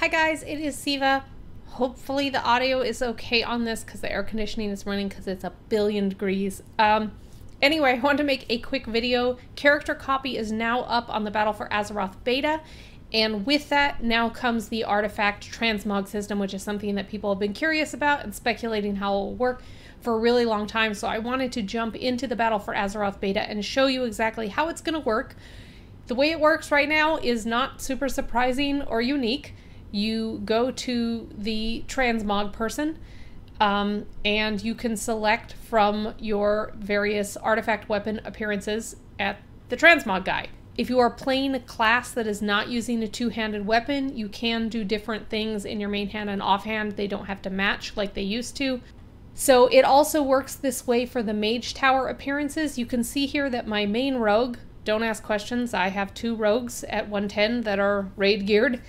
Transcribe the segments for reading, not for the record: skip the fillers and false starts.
Hi guys, it is Siva. Hopefully the audio is okay on this because the air conditioning is running because it's a billion degrees. Anyway, I wanted to make a quick video. Character copy is now up on the Battle for Azeroth beta, and with that now comes the artifact transmog system, which is something that people have been curious about and speculating how it will work for a really long time. So I wanted to jump into the Battle for Azeroth beta and show you exactly how it's going to work. The way it works right now is not super surprising or unique. You go to the transmog person and you can select from your various artifact weapon appearances at the transmog guy. If you are playing a class that is not using a two-handed weapon, you can do different things in your main hand and offhand. They don't have to match like they used to. So it also works this way for the Mage Tower appearances. You can see here that my main rogue, don't ask questions, I have two rogues at 110 that are raid geared.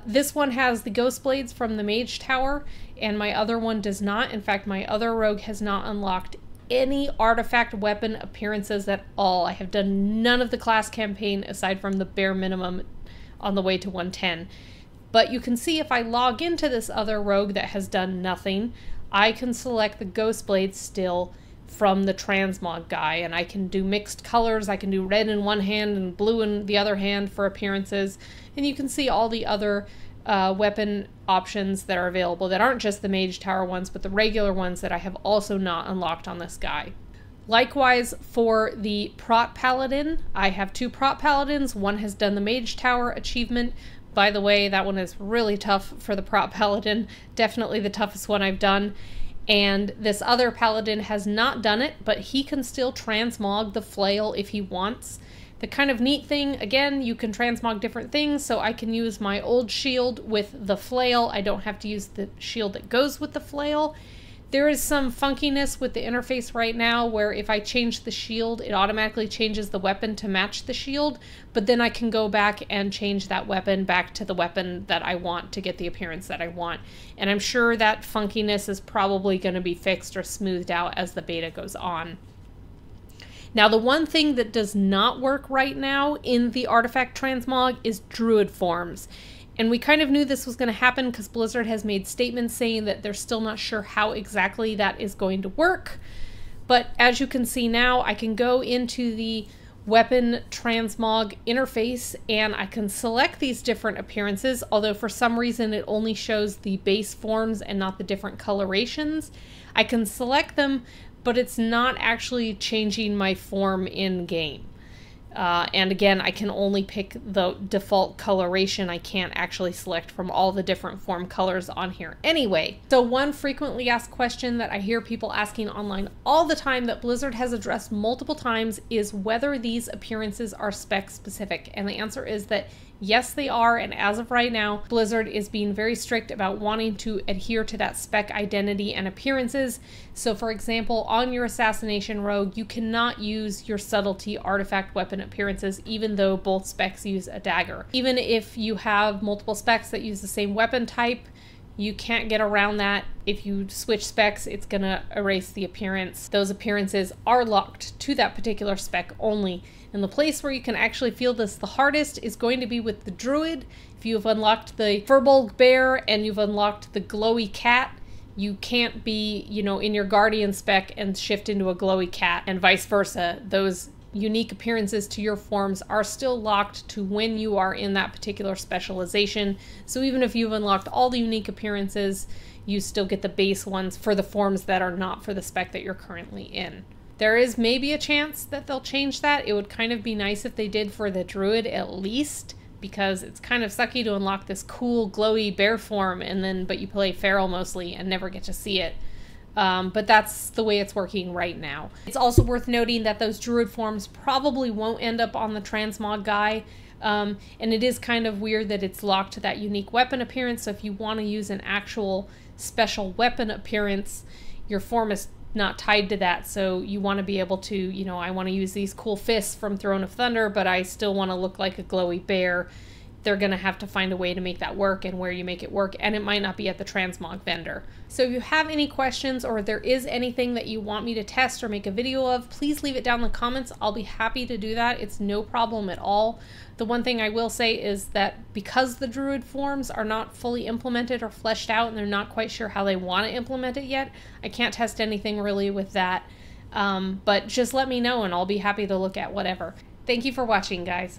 This one has the Ghost Blades from the Mage Tower, and my other one does not. In fact, my other rogue has not unlocked any artifact weapon appearances at all. I have done none of the class campaign aside from the bare minimum on the way to 110. But you can see if I log into this other rogue that has done nothing, I can select the Ghost Blades still from the transmog guy, and I can do mixed colors. I can do red in one hand and blue in the other hand for appearances, and you can see all the other weapon options that are available that aren't just the Mage Tower ones, but the regular ones that I have also not unlocked on this guy. Likewise, for the Prot Paladin, I have two Prot Paladins. One has done the Mage Tower achievement. By the way, that one is really tough for the Prot Paladin, definitely the toughest one I've done. And this other paladin has not done it, but he can still transmog the Flail if he wants. The kind of neat thing, again, you can transmog different things, so I can use my old shield with the Flail. I don't have to use the shield that goes with the Flail. There is some funkiness with the interface right now where if I change the shield, it automatically changes the weapon to match the shield, but then I can go back and change that weapon back to the weapon that I want to get the appearance that I want. And I'm sure that funkiness is probably going to be fixed or smoothed out as the beta goes on. Now, the one thing that does not work right now in the artifact transmog is Druid forms. And we kind of knew this was going to happen because Blizzard has made statements saying that they're still not sure how exactly that is going to work. But as you can see now, I can go into the weapon transmog interface and I can select these different appearances, although for some reason it only shows the base forms and not the different colorations. I can select them, but it's not actually changing my form in game. And again, I can only pick the default coloration. I can't actually select from all the different form colors on here anyway. So one frequently asked question that I hear people asking online all the time that Blizzard has addressed multiple times is whether these appearances are spec specific. And the answer is that yes, they are, and as of right now, Blizzard is being very strict about wanting to adhere to that spec identity and appearances. So for example, on your Assassination Rogue, you cannot use your Subtlety artifact weapon appearances, even though both specs use a dagger. Even if you have multiple specs that use the same weapon type, you can't get around that. If you switch specs, it's gonna erase the appearance. Those appearances are locked to that particular spec only. And the place where you can actually feel this the hardest is going to be with the Druid. If you've unlocked the Furbolg Bear and you've unlocked the Glowy Cat, you can't be, you know, in your Guardian spec and shift into a Glowy Cat and vice versa. Those unique appearances to your forms are still locked to when you are in that particular specialization. So even if you've unlocked all the unique appearances, you still get the base ones for the forms that are not for the spec that you're currently in. There is maybe a chance that they'll change that. It would kind of be nice if they did for the Druid at least, because it's kind of sucky to unlock this cool glowy bear form and then but you play feral mostly and never get to see it. But that's the way it's working right now. It's also worth noting that those Druid forms probably won't end up on the transmog guy. And it is kind of weird that it's locked to that unique weapon appearance. So if you want to use an actual special weapon appearance, your form is not tied to that. So you want to be able to, you know, I want to use these cool fists from Throne of Thunder, but I still want to look like a glowy bear. they're going to have to find a way to make that work and where you make it work, and it might not be at the Transmog vendor. So if you have any questions or there is anything that you want me to test or make a video of, please leave it down in the comments. I'll be happy to do that. It's no problem at all. The one thing I will say is that because the Druid forms are not fully implemented or fleshed out and they're not quite sure how they want to implement it yet, I can't test anything really with that. But just let me know and I'll be happy to look at whatever. Thank you for watching, guys.